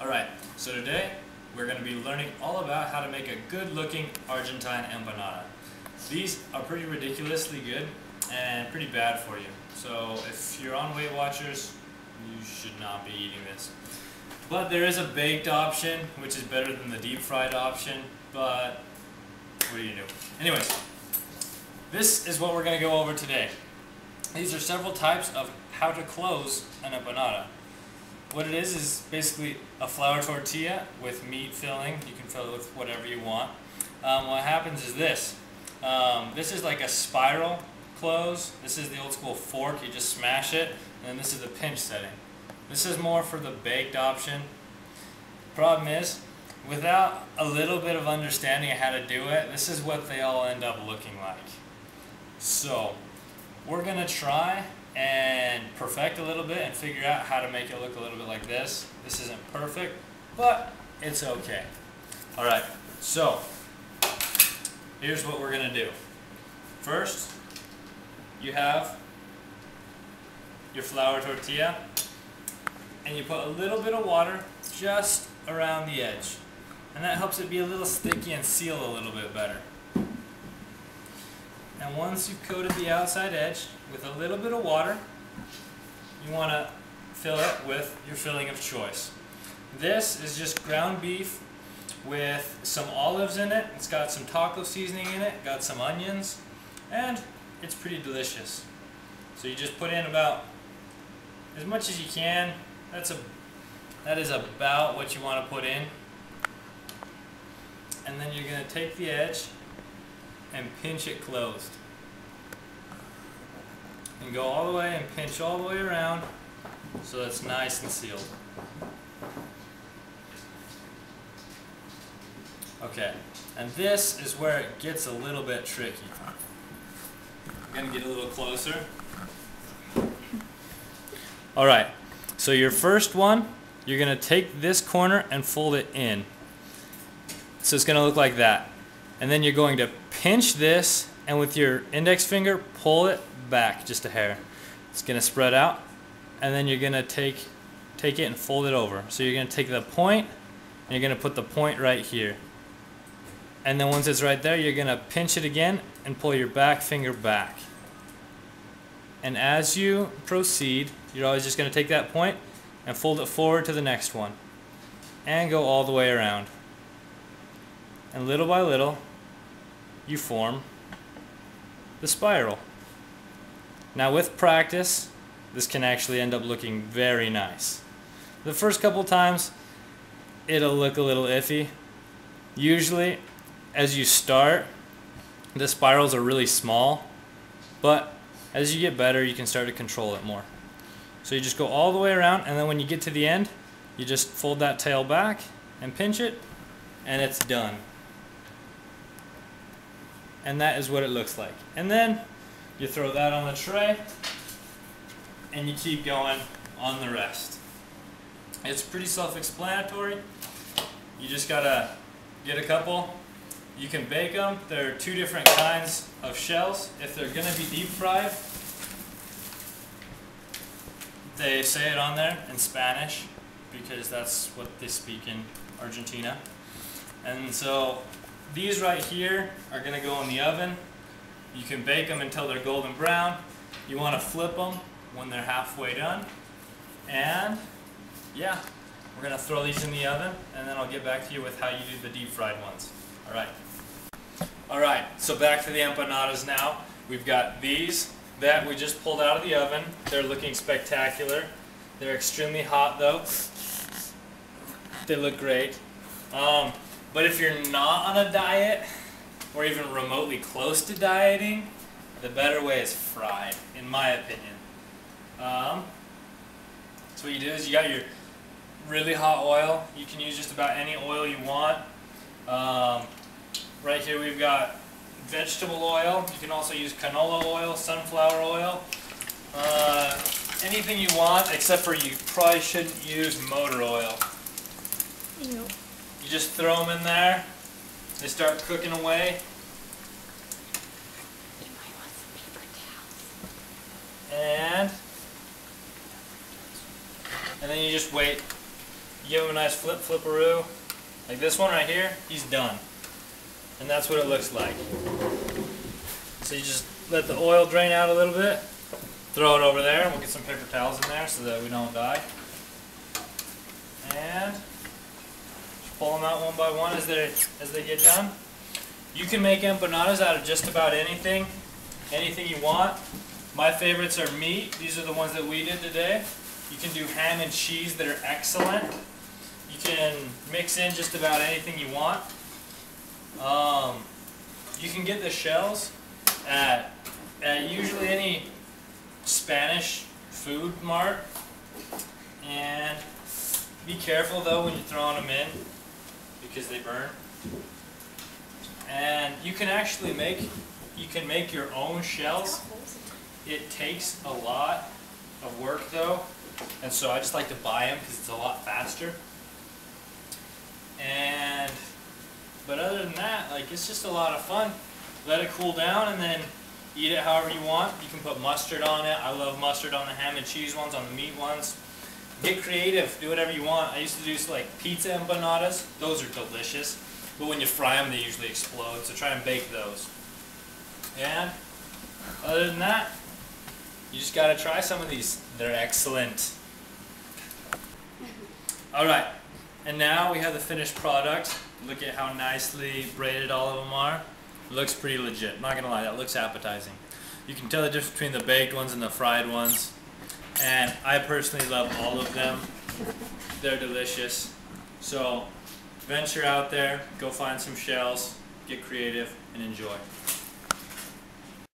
Alright, so today we're going to be learning all about how to make a good looking Argentine empanada. These are pretty ridiculously good and pretty bad for you. So if you're on Weight Watchers, you should not be eating this. But there is a baked option, which is better than the deep fried option, but what do you do? Anyways, this is what we're going to go over today. These are several types of how to close an empanada. What it is basically a flour tortilla with meat filling. You can fill it with whatever you want. What happens is this. This is like a spiral close. This is the old school fork. You just smash it. And then this is the pinch setting. This is more for the baked option. Problem is, without a little bit of understanding of how to do it, this is what they all end up looking like. So, we're going to try and perfect a little bit and figure out how to make it look a little bit like this. This isn't perfect, but it's okay. Alright, so here's what we're going to do. First, you have your flour tortilla and you put a little bit of water just around the edge, and that helps it be a little sticky and seal a little bit better. And once you've coated the outside edge with a little bit of water, you want to fill it with your filling of choice. This is just ground beef with some olives in it. It's got some taco seasoning in it, got some onions, and it's pretty delicious. So you just put in about as much as you can. That is about what you want to put in. And then you're going to take the edge and pinch it closed. And go all the way and pinch all the way around so that's nice and sealed. Okay, and this is where it gets a little bit tricky. I'm going to get a little closer. Alright, so your first one, you're going to take this corner and fold it in. So it's going to look like that. And then you're going to pinch this and with your index finger pull it back just a hair. It's going to spread out, and then you're going to take it and fold it over. So you're going to take the point and you're going to put the point right here. And then once it's right there, you're going to pinch it again and pull your back finger back. And as you proceed, you're always just going to take that point and fold it forward to the next one and go all the way around. And little by little, you form the spiral. Now with practice, this can actually end up looking very nice. The first couple times, it'll look a little iffy. Usually, as you start, the spirals are really small, but as you get better, you can start to control it more. So you just go all the way around, and then when you get to the end, you just fold that tail back and pinch it, and it's done. And that is what it looks like. And then you throw that on the tray and you keep going on the rest. It's pretty self-explanatory. You just gotta get a couple. You can bake them. There are two different kinds of shells. If they're gonna be deep fried, they say it on there in Spanish because that's what they speak in Argentina. And so these right here are going to go in the oven. You can bake them until they're golden brown. You want to flip them when they're halfway done. And yeah, we're going to throw these in the oven, and then I'll get back to you with how you do the deep fried ones. Alright, so back to the empanadas now. We've got these that we just pulled out of the oven. They're looking spectacular. They're extremely hot though. They look great. But if you're not on a diet, or even remotely close to dieting, the better way is fried, in my opinion. So what you do is you got your really hot oil. You can use just about any oil you want. Right here we've got vegetable oil. You can also use canola oil, sunflower oil, anything you want, except for you probably shouldn't use motor oil. Ew. You just throw them in there, they start cooking away. You might want some paper towels. And then you just wait You give him a nice flipperoo. Like this one right here, he's done. And that's what it looks like. So you just let the oil drain out a little bit. Throw it over there, and we'll get some paper towels in there so that we don't die. And just pull them out one by one as they get done. You can make empanadas out of just about anything you want. My favorites are meat. These are the ones that we did today. You can do ham and cheese that are excellent. You can mix in just about anything you want. You can get the shells at usually any Spanish food mart. And be careful though when you're throwing them in because they burn. And you can actually make your own shells. It takes a lot of work though, and so I just like to buy them because it's a lot faster. But other than that, like, it's just a lot of fun. Let it cool down and then eat it however you want. You can put mustard on it. I love mustard on the ham and cheese ones, on the meat ones. Get creative, do whatever you want. I used to do like pizza empanadas. Those are delicious, but when you fry them, they usually explode. So try and bake those. And other than that, you just gotta try some of these. They're excellent. Alright, and now we have the finished product. Look at how nicely braided all of them are. It looks pretty legit. I'm not gonna lie, that looks appetizing. You can tell the difference between the baked ones and the fried ones. And I personally love all of them. They're delicious. So venture out there, go find some shells, get creative, and enjoy.